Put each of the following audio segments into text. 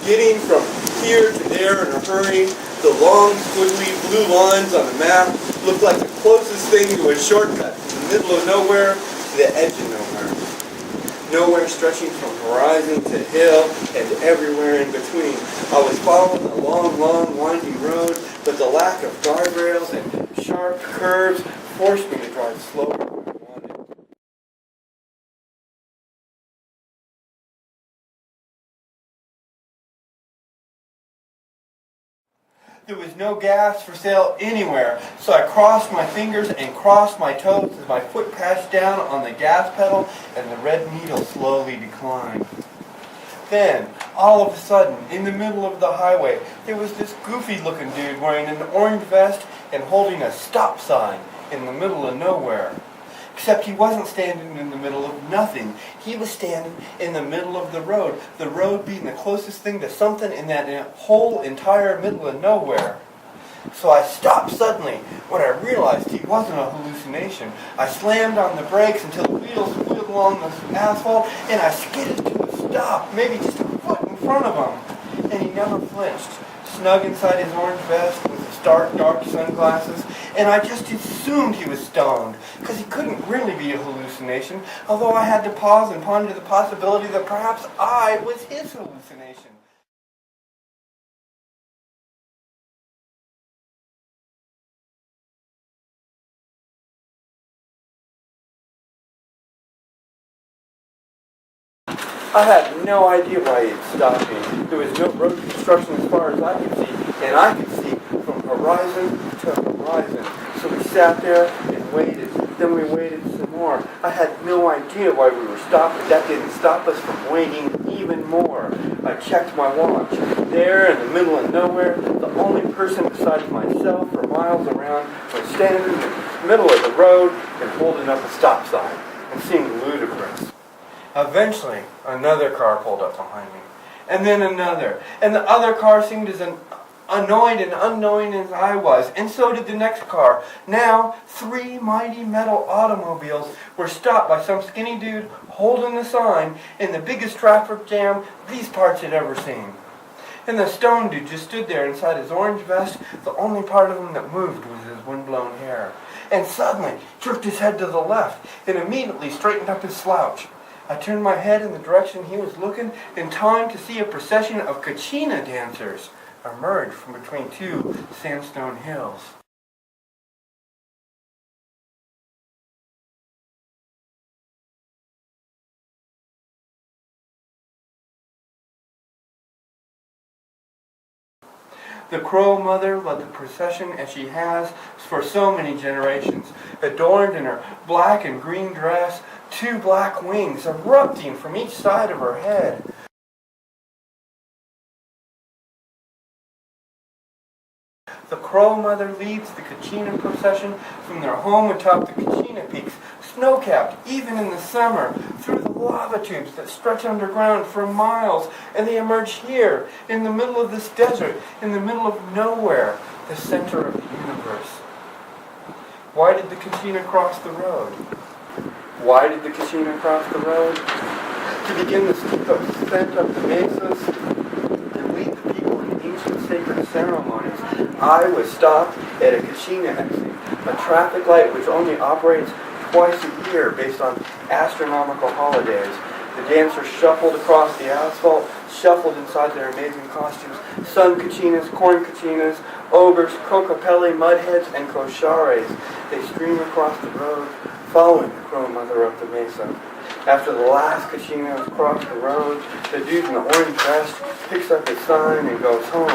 Getting from here to there in a hurry, the long, squiggly blue lines on the map look like the closest thing to a shortcut from the middle of nowhere to the edge of nowhere. Nowhere stretching from horizon to hill and everywhere in between. I was following a long, winding road, but the lack of guardrails and sharp curves forced me to drive slower than I wanted. There was no gas for sale anywhere, so I crossed my fingers and crossed my toes as my foot passed down on the gas pedal and the red needle slowly declined. Then, all of a sudden, in the middle of the highway, there was this goofy-looking dude wearing an orange vest and holding a stop sign in the middle of nowhere. Except he wasn't standing in the middle of nothing. He was standing in the middle of the road being the closest thing to something in that whole entire middle of nowhere. So I stopped suddenly when I realized he wasn't a hallucination. I slammed on the brakes until the wheels wheeled along the asphalt, and I skidded to a stop, maybe just a foot in front of him. And he never flinched, snug inside his orange vest with his stark, dark sunglasses, and I just assumed he was stoned, because he couldn't really be a hallucination, although I had to pause and ponder the possibility that perhaps I was his hallucination. I had no idea why he had stopped me. There was no road construction as far as I could see, and I could see from horizon to horizon. So we sat there and waited. Then we waited some more. I had no idea why we were stopped, but that didn't stop us from waiting even more. I checked my watch. There in the middle of nowhere, the only person besides myself for miles around was standing in the middle of the road and holding up a stop sign and seemed ludicrous. Eventually, another car pulled up behind me, and then another, and the other car seemed as annoyed and unknowing as I was, and so did the next car. Now, 3 mighty metal automobiles were stopped by some skinny dude holding the sign in the biggest traffic jam these parts had ever seen. And the stone dude just stood there inside his orange vest. The only part of him that moved was his windblown hair. And suddenly, jerked his head to the left, and immediately straightened up his slouch. I turned my head in the direction he was looking in time to see a procession of kachina dancers emerge from between 2 sandstone hills. The Crow Mother led the procession as she has for so many generations, adorned in her black and green dress, 2 black wings erupting from each side of her head. The Crow Mother leads the Kachina procession from their home atop the Kachina peaks, snow-capped even in the summer, through the lava tubes that stretch underground for miles, and they emerge here, in the middle of this desert, in the middle of nowhere, the center of the universe. Why did the Kachina cross the road? Why did the Kachina cross the road? To begin the ascent of the mesas and lead the people in ancient sacred ceremonies. I was stopped at a Kachina exit, a traffic light which only operates twice a year based on astronomical holidays. The dancers shuffled across the asphalt, shuffled inside their amazing costumes. Sun kachinas, corn kachinas, ogres, cocopelli, mudheads, and koshares. They stream across the road, following the Crow Mother up the mesa. After the last kachina has crossed the road, the dude in the orange vest picks up his sign and goes home.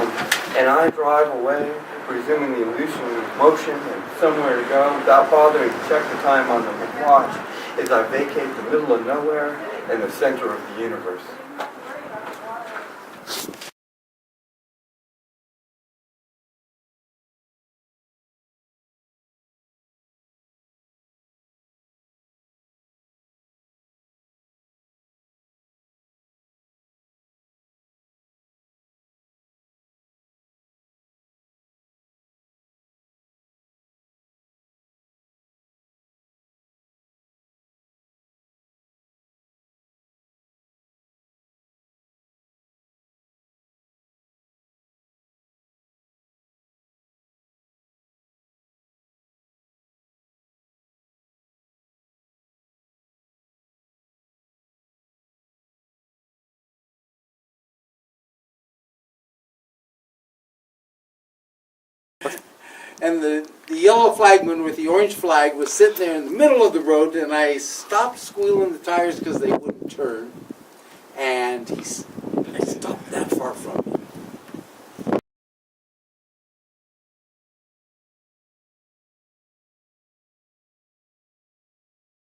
And I drive away, resuming the illusion of motion and somewhere to go without bothering to check the time on the watch as I vacate the middle of nowhere and the center of the universe. And the yellow flagman with the orange flag was sitting there in the middle of the road, and I stopped squealing the tires because they wouldn't turn. And I stopped that far from me.